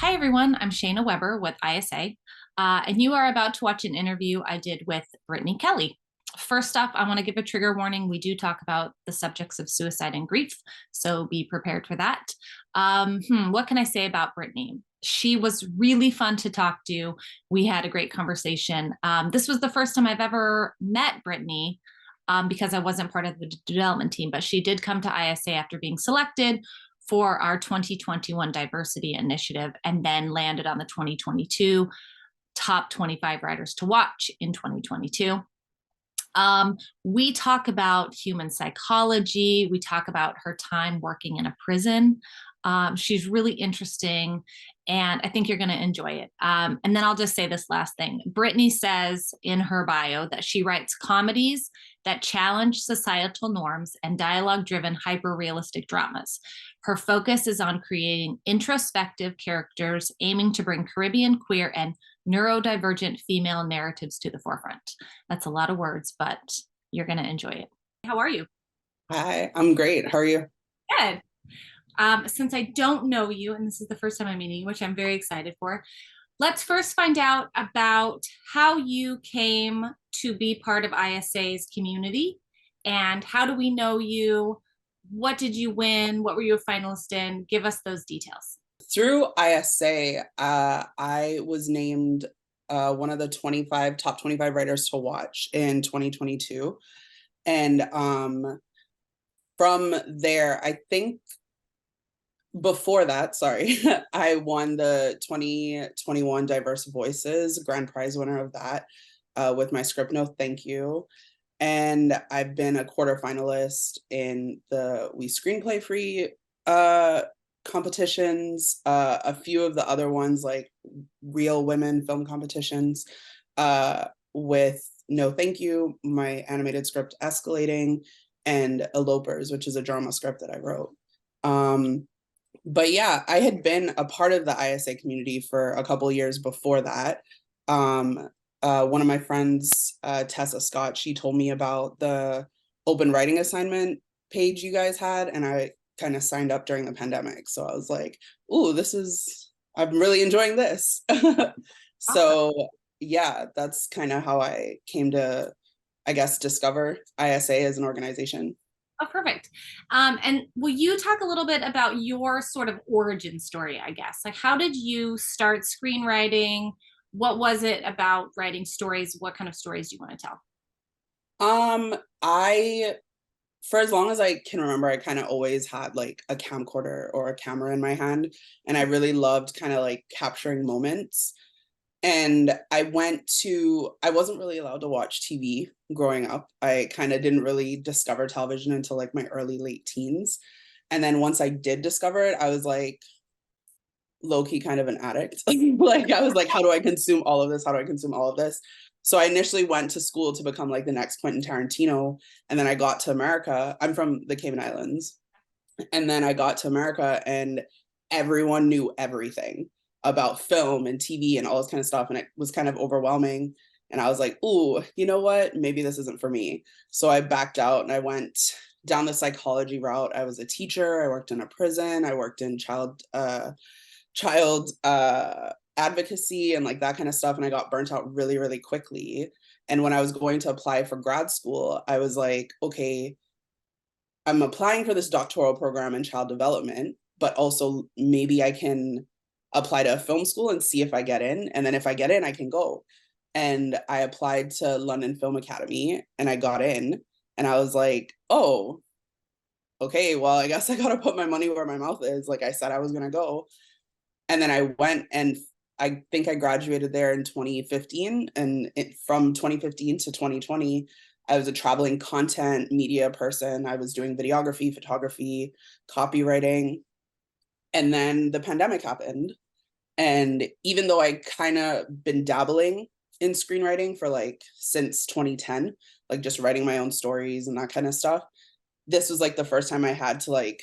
Hi, everyone. I'm Shayna Weber with ISA, and you are about to watch an interview I did with Brittany Kelly. First off, I want to give a trigger warning. We do talk about the subjects of suicide and grief, so be prepared for that. What can I say about Brittany? She was really fun to talk to. We had a great conversation. This was the first time I've ever met Brittany because I wasn't part of the development team, but she did come to ISA after being selected for our 2021 diversity initiative and then landed on the 2022 top 25 writers to watch in 2022. We talk about human psychology. We talk about her time working in a prison. She's really interesting, and I think you're going to enjoy it. And then I'll just say this last thing. Brittany says in her bio that she writes comedies that challenge societal norms and dialogue-driven, hyper-realistic dramas. Her focus is on creating introspective characters, aiming to bring Caribbean, queer, and neurodivergent female narratives to the forefront. That's a lot of words, but you're going to enjoy it. How are you? Hi, I'm great. How are you? Good. Since I don't know you, and this is the first time I'm meeting you, which I'm very excited for, let's first find out about how you came to be part of ISA's community and how do we know you? What did you win? What were you a finalist in? Give us those details. Through ISA, I was named one of the top 25 writers to watch in 2022. And from there, I think before that, sorry, I won the 2021 Diverse Voices Grand Prize winner of that with my script, No Thank You. And I've been a quarterfinalist in the We Screenplay Free competitions, a few of the other ones like Real Women film competitions with No Thank You, my animated script Escalating, and Elopers, which is a drama script that I wrote. But yeah, I had been a part of the ISA community for a couple years before that. One of my friends, Tessa Scott, she told me about the open writing assignment page you guys had, and I kind of signed up during the pandemic. So I was like, ooh, I'm really enjoying this. Awesome. So yeah, that's kind of how I came to, I guess, discover ISA as an organization. Oh, perfect. And will you talk a little bit about your sort of origin story, I guess? Like, how did you start screenwriting? What was it about writing stories? What kind of stories do you want to tell? I for as long as I can remember, I kind of always had like a camcorder or a camera in my hand, and I really loved kind of like capturing moments. And I wasn't really allowed to watch TV growing up. I kind of didn't really discover television until like my early late teens. And then once I did discover it, I was like low key kind of an addict. Like I was like, how do I consume all of this? How do I consume all of this? So I initially went to school to become like the next Quentin Tarantino. And then I got to America. I'm from the Cayman Islands. And then I got to America and everyone knew everything about film and TV and all this kind of stuff. And it was kind of overwhelming. And I was like, ooh, you know what? Maybe this isn't for me. So I backed out and I went down the psychology route. I was a teacher. I worked in a prison. I worked in child advocacy and like that kind of stuff. And I got burnt out really, really quickly. And when I was going to apply for grad school, I was like, okay, I'm applying for this doctoral program in child development, but also maybe I can apply to a film school and see if I get in. And then if I get in, I can go. And I applied to London Film Academy and I got in. And I was like, oh, okay, well, I guess I got to put my money where my mouth is. Like I said, I was going to go. And then I went and I think I graduated there in 2015. And from 2015 to 2020, I was a traveling content media person. I was doing videography, photography, copywriting. And then the pandemic happened. And even though I kind of been dabbling in screenwriting for like since 2010, like just writing my own stories and that kind of stuff, this was like the first time I had to like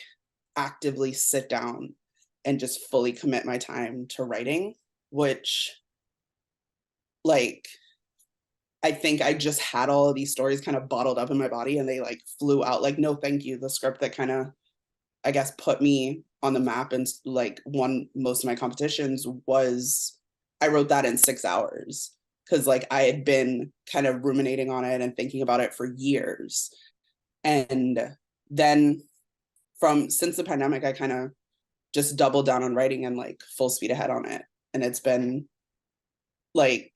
actively sit down and just fully commit my time to writing, which like I think I just had all of these stories kind of bottled up in my body and they like flew out like No Thank You, the script that kind of I guess put me on the map and like won most of my competitions was I wrote that in 6 hours because like I had been kind of ruminating on it and thinking about it for years. And then since the pandemic, I kind of just doubled down on writing and like full speed ahead on it. And it's been like,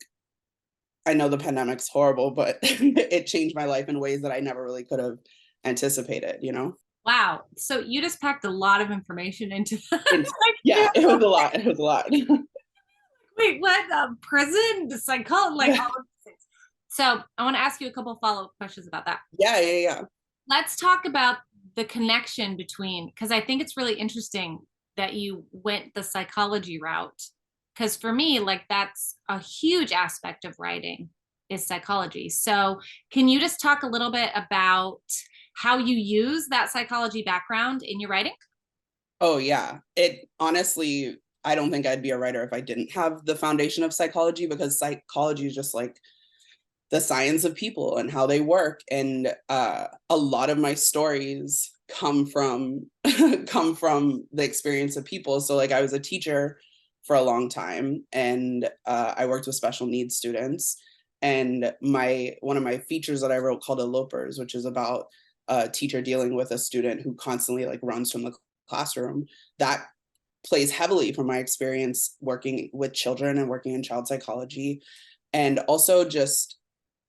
I know the pandemic's horrible, but it changed my life in ways that I never really could have anticipated, you know? Wow. So you just packed a lot of information into And like, yeah, it was a lot. It was a lot. wait, what? Prison, the psychology, like all of these things. So I want to ask you a couple follow-up questions about that. Yeah. Let's talk about the connection between, because I think it's really interesting that you went the psychology route. Because for me, like that's a huge aspect of writing is psychology. So can you just talk a little bit about how you use that psychology background in your writing? Oh yeah. It honestly, I don't think I'd be a writer if I didn't have the foundation of psychology, because psychology is just like the science of people and how they work. And a lot of my stories come from come from the experience of people. So like I was a teacher for a long time, and I worked with special needs students. And one of my features that I wrote called Elopers, which is about a teacher dealing with a student who constantly like runs from the classroom, that plays heavily from my experience working with children and working in child psychology. And also just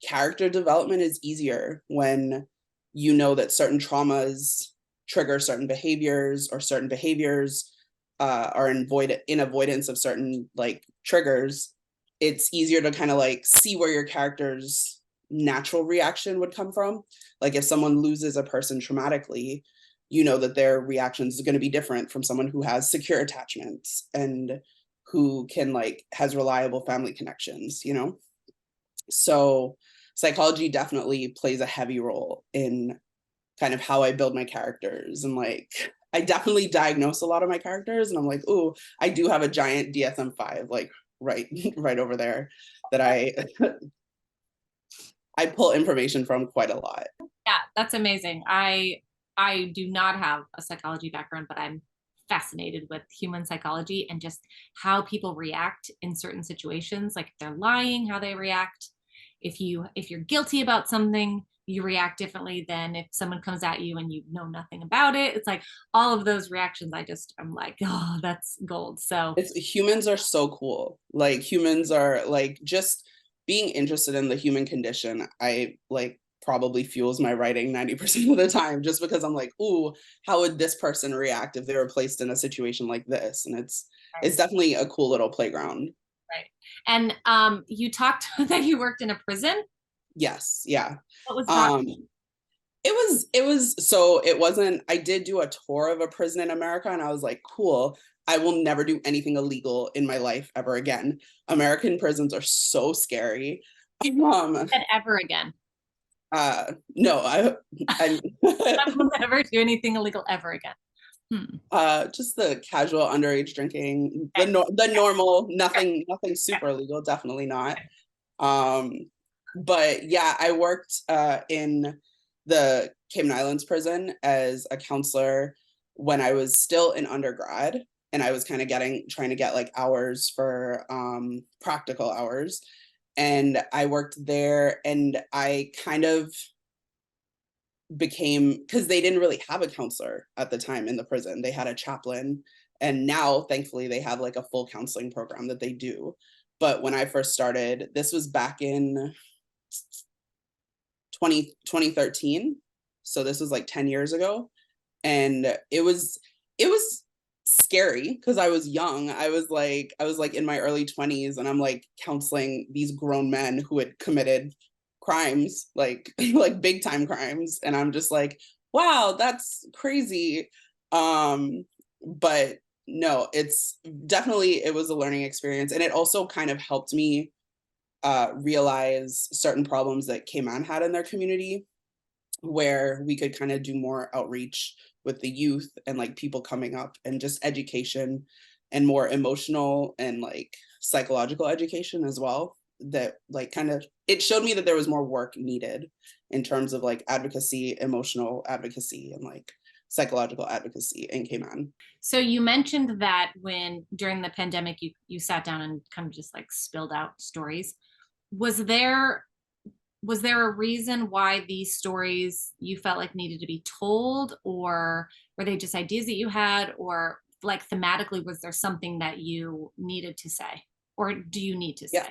character development is easier when you know that certain traumas trigger certain behaviors, or certain behaviors are in avoidance of certain like triggers. It's easier to kind of like see where your character's natural reaction would come from. Like if someone loses a person traumatically, you know that their reactions are going to be different from someone who has secure attachments and who can like has reliable family connections, you know? So psychology definitely plays a heavy role in kind of how I build my characters. And like I definitely diagnose a lot of my characters, and I'm like, oh, I do have a giant DSM-5 like right right over there that I pull information from quite a lot. Yeah, that's amazing. I do not have a psychology background, but I'm fascinated with human psychology and just how people react in certain situations, like if they're lying, how they react. If you're guilty about something, you react differently than if someone comes at you and you know nothing about it. It's like all of those reactions, I'm like, oh, that's gold. So It's humans are so cool. Like humans are like just being interested in the human condition. I like probably fuels my writing 90% of the time, just because I'm like, ooh, how would this person react if they were placed in a situation like this? And it's definitely a cool little playground. right. And you talked that you worked in a prison. Yes, yeah. What was that? Um it was so it wasn't I did do a tour of a prison in America, and I was like, cool. I will never do anything illegal in my life ever again. American prisons are so scary. Um And ever again. no, I I will never do anything illegal ever again. Hmm. just the casual underage drinking, Okay. the normal, Yeah. nothing Yeah. super illegal, definitely not. Um but yeah, I worked in the Cayman Islands prison as a counselor when I was still in undergrad, and I was kind of trying to get like hours for practical hours. And I worked there, and I kind of became, because they didn't really have a counselor at the time in the prison. They had a chaplain, and now thankfully they have like a full counseling program that they do. But when I first started, this was back in 2013. So this was like 10 years ago. And it was scary because I was young. I was like in my early 20s, and I'm like counseling these grown men who had committed crimes, like like big time crimes. And I'm just like, wow, that's crazy. But no, it's definitely, it was a learning experience. And it also kind of helped me realize certain problems that Cayman had in their community, where we could kind of do more outreach with the youth and like people coming up, and just education and more emotional and like psychological education as well. That like kind of, it showed me that there was more work needed in terms of like advocacy, emotional advocacy, and like psychological advocacy in Cayman. So you mentioned that when during the pandemic you sat down and kind of just like spilled out stories. Was there a reason why these stories you felt like needed to be told, or were they just ideas that you had, or like thematically was there something that you needed to say, or do you need to say?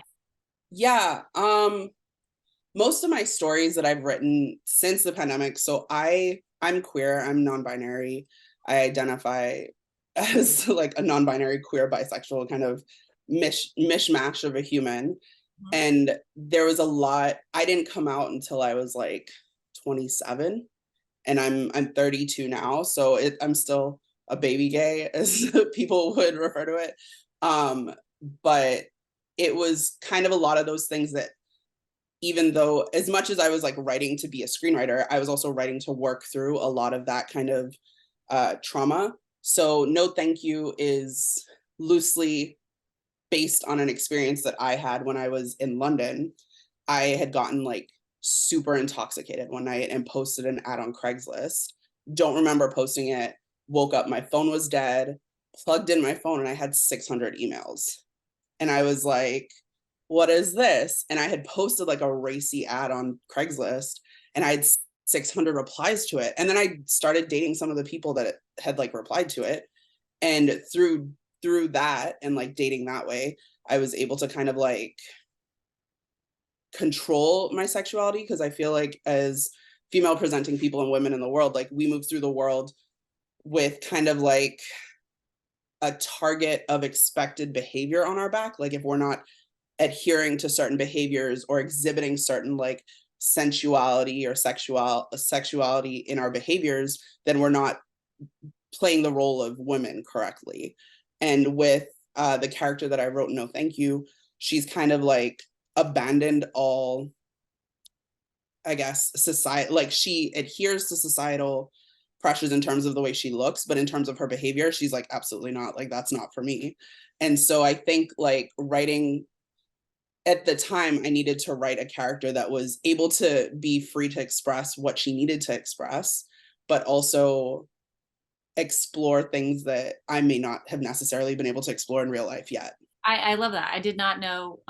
Yeah. Most of my stories that I've written since the pandemic, so I'm queer, I'm non-binary. I identify as like a non-binary queer bisexual kind of mishmash of a human. And there was a lot, I didn't come out until I was like 27, and I'm 32 now, so I'm still a baby gay, as people would refer to it. But it was kind of a lot of those things that, even though as much as I was like writing to be a screenwriter, I was also writing to work through a lot of that kind of trauma. So No Thank You is loosely based on an experience that I had when I was in London. I had gotten like super intoxicated one night and posted an ad on Craigslist. Don't remember posting it. Woke up, my phone was dead, plugged in my phone, and I had 600 emails. And I was like, what is this? And I had posted like a racy ad on Craigslist, and I had 600 replies to it. And then I started dating some of the people that had like replied to it. And through that and like dating that way, I was able to kind of like control my sexuality, because I feel like as female presenting people and women in the world, like we move through the world with kind of like a target of expected behavior on our back. Like if we're not adhering to certain behaviors or exhibiting certain like sensuality or sexuality in our behaviors, then we're not playing the role of women correctly. And with the character that I wrote, No Thank You, she's kind of like abandoned all, I guess, society, like she adheres to societal pressures in terms of the way she looks, but in terms of her behavior, she's like, absolutely not, like that's not for me. And so I think like writing, at the time I needed to write a character that was able to be free to express what she needed to express, but also explore things that I may not have necessarily been able to explore in real life yet. I love that. I did not know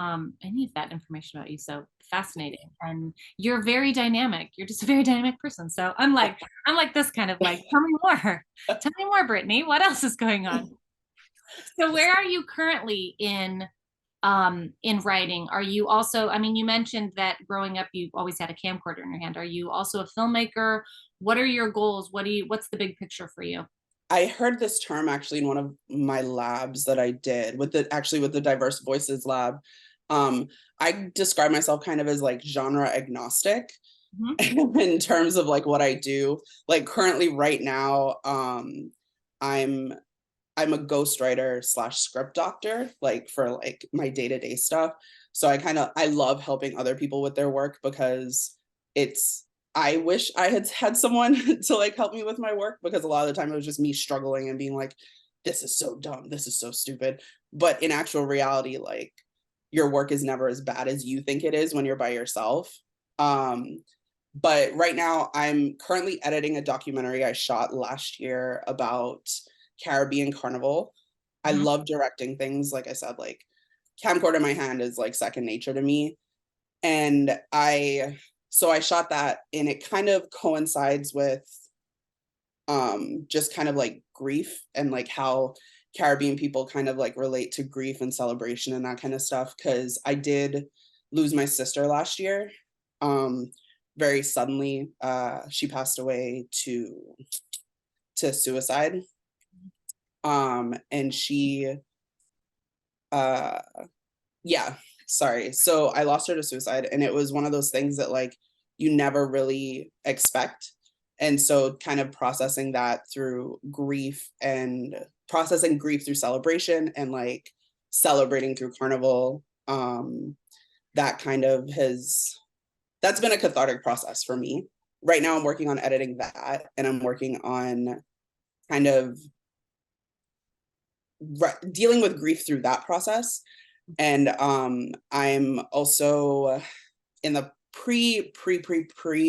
any of that information about you. So fascinating. And you're very dynamic. You're just a very dynamic person. So I'm like this kind of like, tell me more. Tell me more, Brittany. What else is going on? So where are you currently in writing? Are you also, I mean, you mentioned that growing up you always had a camcorder in your hand. Are you also a filmmaker? What are your goals? What's the big picture for you? I heard this term actually in one of my labs that I did with the Diverse Voices lab. Um, I describe myself kind of as like genre agnostic in terms of like what I do. Like currently right now, I'm I'm a ghostwriter slash script doctor, like for like my day-to-day stuff. So I love helping other people with their work, because it's I wish I had had someone to like help me with my work, because a lot of the time it was just me struggling and being like, this is so dumb, this is so stupid. But in actual reality, like your work is never as bad as you think it is when you're by yourself. Um, but right now I'm currently editing a documentary I shot last year about Caribbean Carnival. I Mhm. love directing things. Like I said, like camcorder in my hand is like second nature to me. And I shot that, and it kind of coincides with just kind of like grief and like how Caribbean people kind of like relate to grief and celebration and that kind of stuff. Cause I did lose my sister last year. Um very suddenly. She passed away to suicide. And she uh yeah, sorry. So I lost her to suicide, and it was one of those things that like you never really expect. And so kind of processing grief through celebration, and like celebrating through carnival, that kind of that's been a cathartic process for me. Right now I'm working on editing that, and I'm working on kind of dealing with grief through that process. And I'm also in the pre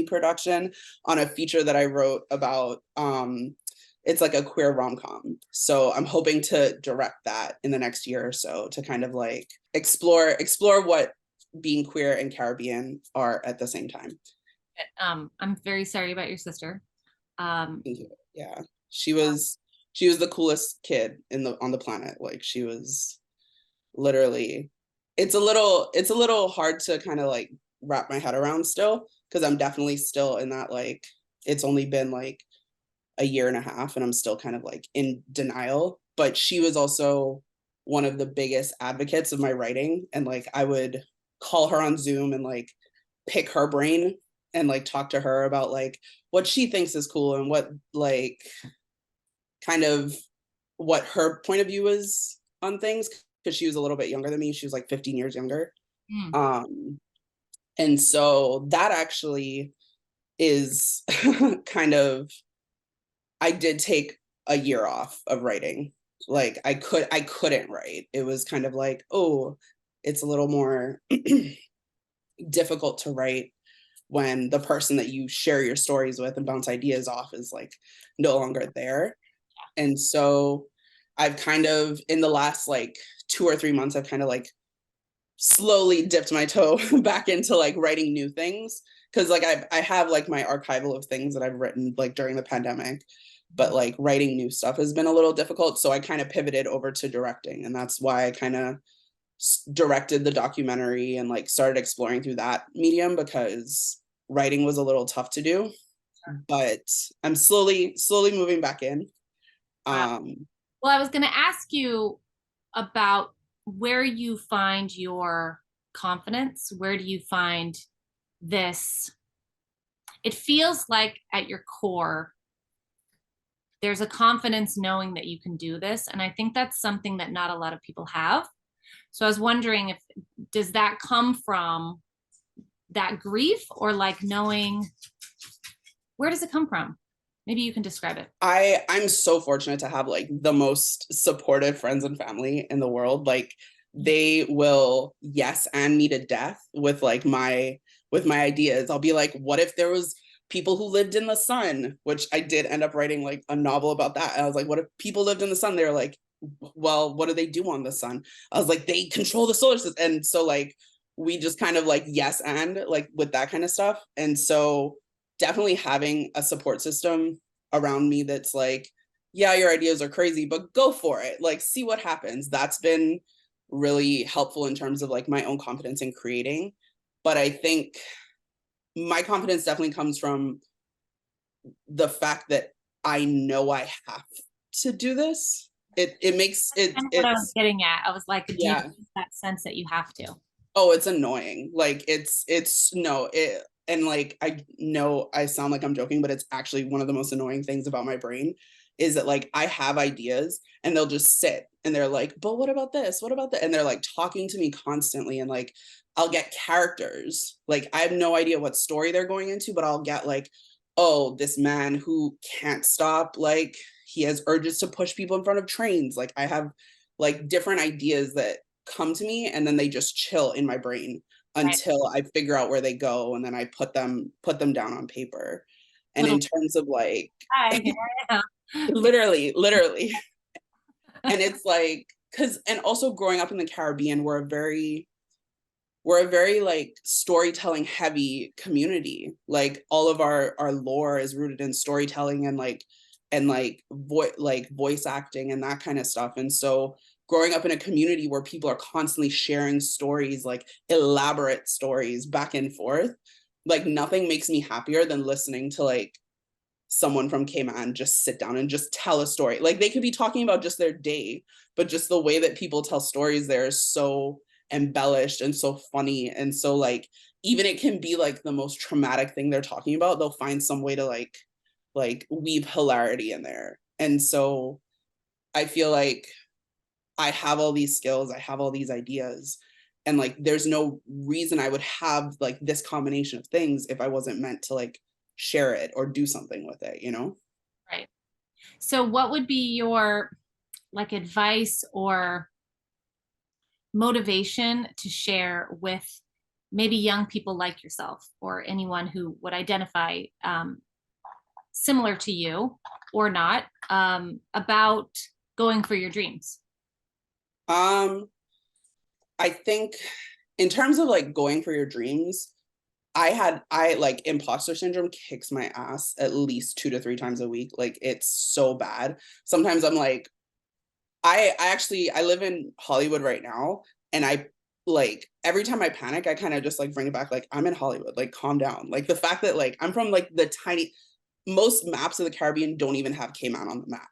production on a feature that I wrote about it's like a queer rom-com. So I'm hoping to direct that in the next year or so to kind of like explore what being queer and Caribbean are at the same time. I'm very sorry about your sister. Yeah, she was the coolest kid on the planet. Like she was literally, it's a little hard to kind of like wrap my head around still, because I'm definitely still in that, like, it's only been like a year and a half and I'm still kind of like in denial. But she was also one of the biggest advocates of my writing, and like I would call her on Zoom and like pick her brain and like talk to her about like what she thinks is cool and what like kind of what her point of view is on things, because she was a little bit younger than me. She was like 15 years younger. Mm. And so that actually is kind of, I did take a year off of writing. Like I couldn't write. It was kind of like, oh, it's a little more difficult to write when the person that you share your stories with and bounce ideas off is like no longer there. And so I've kind of, in the last like 2 or 3 months, I've kind of like slowly dipped my toe back into like writing new things. Cause like I have like my archival of things that I've written like during the pandemic, but like writing new stuff has been a little difficult. So I kind of pivoted over to directing, and that's why I kind of directed the documentary and like started exploring through that medium, because writing was a little tough to do. But I'm slowly moving back in. Wow. um Well, I was going to ask you about where you find your confidence. Where do you find this? It feels like at your core, there's a confidence knowing that you can do this. And I think that's something that not a lot of people have. So I was wondering, if does that come from that grief, or like knowing, where does it come from? Maybe you can describe it. I'm so fortunate to have like the most supportive friends and family in the world. Like they will yes and me to death with like my ideas. I'll be like, what if there was people who lived in the sun? Which I did end up writing like a novel about that. And I was like, what if people lived in the sun? They were like, well, what do they do on the sun? I was like, they control the solar system. And so like we just kind of like yes and like with that kind of stuff. And so definitely having a support system around me that's like, yeah, your ideas are crazy, but go for it. Like, see what happens. That's been really helpful in terms of like my own confidence in creating. But I think my confidence definitely comes from the fact that I know I have to do this. It makes That's it kind of what I was it's getting at. I was like, do you yeah. have that sense that you have to? Oh, it's annoying. Like it's no, it, and like I know I sound like I'm joking, but it's actually one of the most annoying things about my brain is that like I have ideas and they'll just sit and they're like, but what about this? What about that? And they're like talking to me constantly, and like I'll get characters. Like I have no idea what story they're going into, but I'll get like, oh, this man who can't stop, like he has urges to push people in front of trains. Like I have like different ideas that come to me, and then they just chill in my brain Right. until I figure out where they go, and then I put them down on paper. And Little, in terms of like hi, here I am. literally, and it's like, because and also growing up in the Caribbean, we're a very like storytelling heavy community. Like all of our lore is rooted in storytelling and like voice acting and that kind of stuff. And so growing up in a community where people are constantly sharing stories, like elaborate stories back and forth, like nothing makes me happier than listening to like someone from Cayman just sit down and just tell a story. Like they could be talking about just their day, but just the way that people tell stories there is so embellished and so funny. And so like even it can be like the most traumatic thing they're talking about, they'll find some way to like weave hilarity in there. And so I feel like I have all these skills, I have all these ideas, and like there's no reason I would have like this combination of things if I wasn't meant to like share it or do something with it, you know? Right. So what would be your like advice or motivation to share with maybe young people like yourself, or anyone who would identify similar to you or not, about going for your dreams? Um, I think in terms of like going for your dreams, I like imposter syndrome kicks my ass at least 2 to 3 times a week. Like it's so bad. Sometimes I'm like, I live in Hollywood right now, and I like every time I panic, I kind of just like bring it back. Like I'm in Hollywood, like calm down. Like the fact that like I'm from like the tiny, most maps of the Caribbean don't even have Cayman on the map.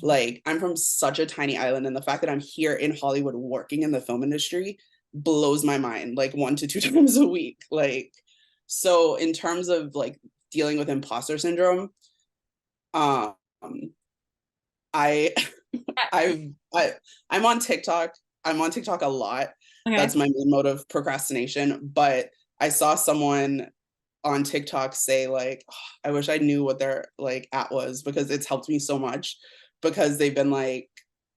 Like I'm from such a tiny island, and the fact that I'm here in Hollywood working in the film industry blows my mind like 1 to 2 times a week. Like, so in terms of like dealing with imposter syndrome, um, I I I'm on TikTok. I'm on TikTok a lot. Okay. That's my main mode of procrastination. But I saw someone on TikTok say like, "Oh, I wish I knew what their like at was because it's helped me so much." Because they've been like,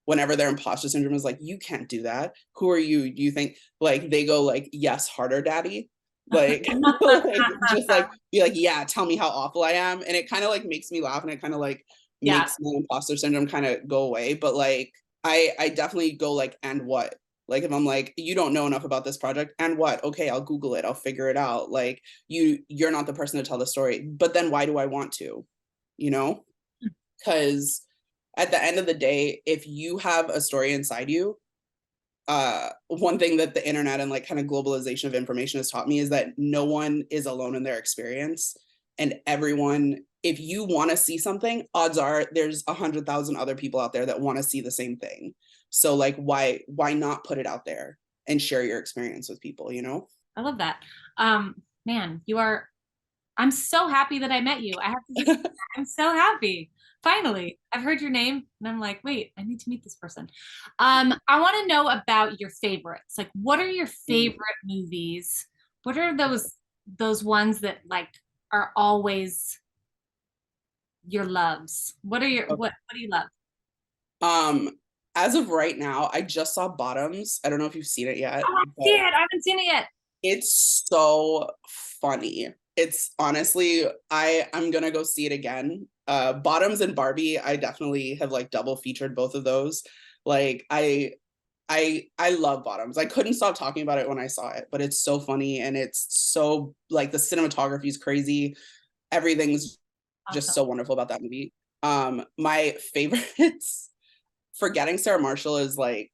whenever their imposter syndrome is like, you can't do that. Who are you? Do you think like they go like, yes, harder, daddy? Like, like just like be like, yeah, tell me how awful I am. And it kind of like makes me laugh, and it kind of like Yeah, makes my imposter syndrome kind of go away. But like I definitely go like, and what? Like if I'm like, you don't know enough about this project, and what? Okay, I'll Google it, I'll figure it out. Like you're not the person to tell the story. But then why do I want to? You know? Because at the end of the day, if you have a story inside you, one thing that the internet and like kind of globalization of information has taught me is that no one is alone in their experience. And everyone, if you want to see something, odds are there's 100,000 other people out there that want to see the same thing. So like why not put it out there and share your experience with people, you know? I love that. Man, you are, I'm so happy that I met you. I have to just, I'm so happy. Finally, I've heard your name and I'm like, wait, I need to meet this person. I want to know about your favorites. Like, what are your favorite movies? What are those ones that like are always your loves? What are your what do you love? Um, as of right now, I just saw Bottoms. I don't know if you've seen it yet, I want to but see it. I haven't seen it yet. it's so funny. It's honestly, I'm gonna go see it again. Bottoms and Barbie, I definitely have like double featured both of those. Like I love Bottoms. I couldn't stop talking about it when I saw it, but it's so funny, and it's so like the cinematography is crazy. Everything's just Awesome. so wonderful about that movie. My favorites, Forgetting Sarah Marshall is like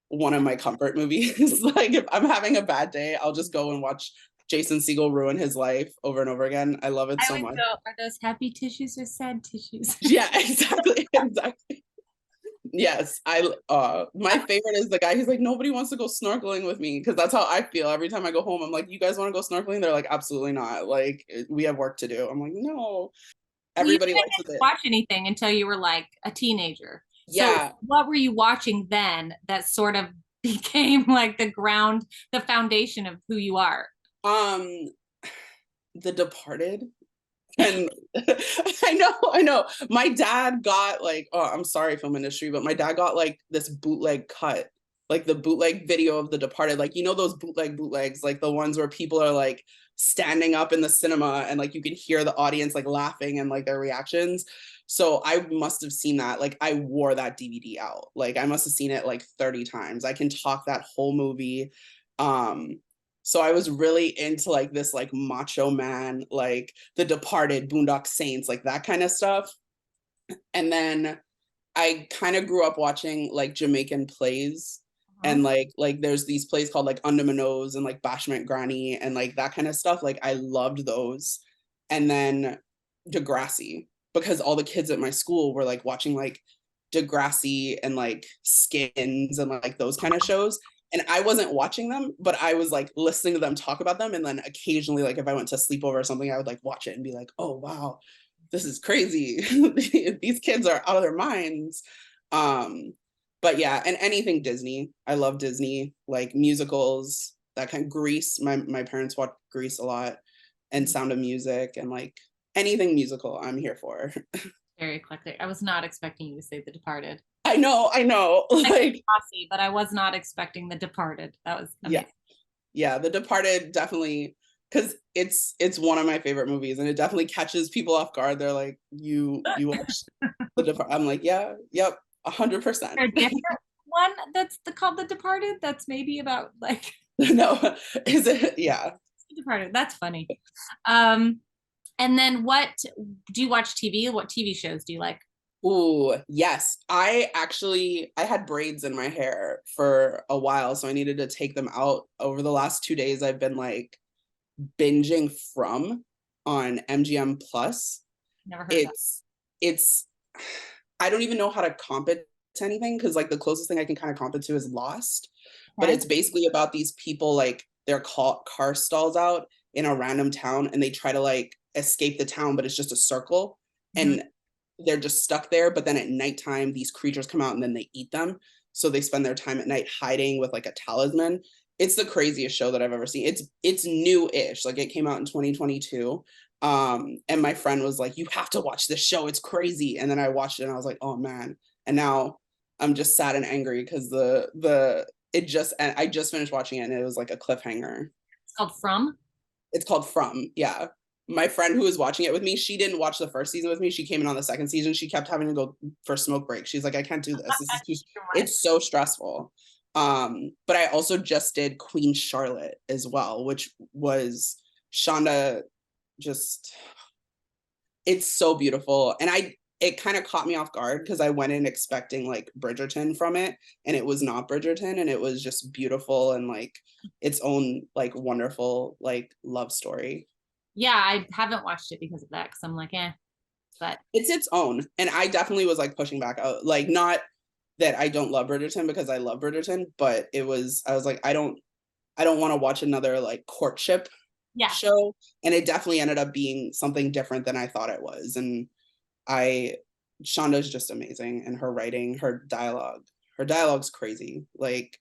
one of my comfort movies. Like if I'm having a bad day, I'll just go and watch Jason Segel ruin his life over and over again. I love it I so always much. go, are those happy tissues or sad tissues? Yeah, exactly. Exactly. Yes. My favorite is the guy who's like, nobody wants to go snorkeling with me, because that's how I feel every time I go home. I'm like, you guys want to go snorkeling? They're like, absolutely not. Like we have work to do. I'm like, no. Well, you Everybody didn't likes get to it. watch anything until you were like a teenager. So Yeah. what were you watching then that sort of became like the foundation of who you are? Um, The Departed. And I know. My dad got like, oh, I'm sorry, film industry, but my dad got like this bootleg cut, like the bootleg video of The Departed, like you know those bootlegs, like the ones where people are like standing up in the cinema and like you can hear the audience like laughing and like their reactions. So I must have seen that. Like I wore that DVD out. Like I must have seen it like 30 times. I can talk that whole movie. Um, so I was really into like this like macho man, like The Departed, Boondock Saints, like that kind of stuff. And then I kind of grew up watching like Jamaican plays, Uh-huh. and like there's these plays called like Under My Nose and like Bashment Granny and like that kind of stuff. Like I loved those. And then Degrassi, because all the kids at my school were like watching like Degrassi and like Skins and like those kind of shows. And I wasn't watching them, but I was like listening to them talk about them. And then occasionally, like if I went to sleepover or something, I would like watch it and be like, oh wow, this is crazy. These kids are out of their minds. Um, but yeah, and anything Disney. I love Disney, like musicals, that kind of Grease. My parents watched Grease a lot, and Sound of Music, and like anything musical, I'm here for. Very eclectic. I was not expecting you to say The Departed. I know. Like Like, Fosse, but I was not expecting The Departed. That was yeah, amazing. yeah. The Departed definitely. because it's one of my favorite movies, and it definitely catches people off guard. They're like, you watched the I'm like, yeah, yep, 100%. A different one that's called The Departed. That's maybe about like No, is it? Yeah. Departed. That's funny. Um, and then what do you watch TV? What TV shows do you like? Ooh, yes. I had braids in my hair for a while, so I needed to take them out. Over the last 2 days, I've been like binging From on MGM Plus. Never heard of that. It's I don't even know how to comp it to anything, because like the closest thing I can kind of comp it to is Lost. But Okay. it's basically about these people, like their car stalls out in a random town and they try to like escape the town, but it's just a circle. Mhm. And they're just stuck there. But then at nighttime, these creatures come out and then they eat them. So they spend their time at night hiding with like a talisman. It's the craziest show that I've ever seen. It's new-ish. Like it came out in 2022. And my friend was like, you have to watch this show. It's crazy. And then I watched it and I was like, oh man. And now I'm just sad and angry because I just finished watching it and it was like a cliffhanger. It's called From. It's called From. Yeah. My friend who was watching it with me, she didn't watch the first season with me. She came in on the second season. She kept having to go for smoke break. She's like, I can't do this. This is too, Too much. it's so stressful. But I also just did Queen Charlotte as well, which was Shonda just, it's so beautiful. And it kind of caught me off guard because I went in expecting like Bridgerton from it, and it was not Bridgerton, and it was just beautiful and like its own like wonderful like love story. Yeah, I haven't watched it because of that, because I'm like, but It's its own. And I definitely was like pushing back out, like not that I don't love Bridgerton, because I love Bridgerton, but I was like, I don't want to watch another like courtship yeah. show. And it definitely ended up being something different than I thought it was. And I Shonda's just amazing, and her writing, her dialogue's crazy. Like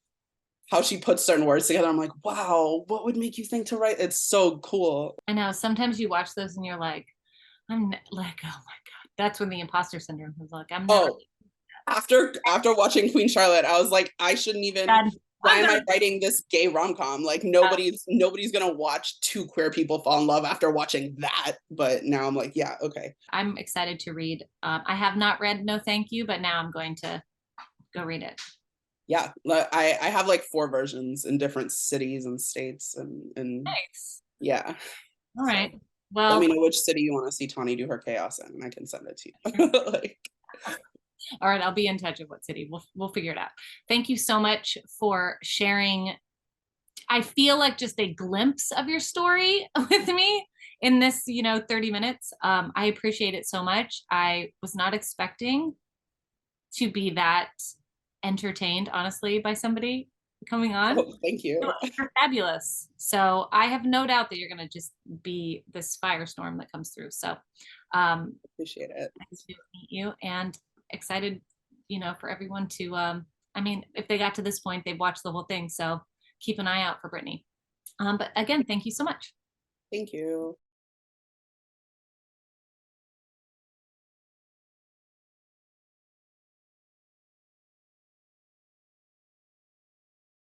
how she puts certain words together, I'm like, wow, what would make you think to write? It's so cool. I know sometimes you watch those and you're like, like, oh my God. That's when the imposter syndrome was like, I'm never Oh, after watching Queen Charlotte, I was like, I shouldn't even. done. Why I'm am I gonna writing this gay rom-com? Like nobody's gonna watch two queer people fall in love after watching that. But now I'm like, yeah, okay. I'm excited to read. I have not read No Thank You, but now I'm going to go read it. Yeah, I have like 4 versions in different cities and states, and Nice. yeah. All So right. let Well, me know which city you want to see Tawny do her chaos in, and I can send it to you. Like, all right, I'll be in touch of what city. We'll figure it out. Thank you so much for sharing. I feel like just a glimpse of your story with me in this, 30 minutes. I appreciate it so much. I was not expecting to be that entertained, honestly, by somebody coming on. oh, thank you. You're fabulous. So I have no doubt that you're going to just be this firestorm that comes through. So Appreciate it. nice to meet you, and excited, for everyone to, I mean, if they got to this point, they've watched the whole thing. So keep an eye out for Brittany. But again, thank you so much. Thank you.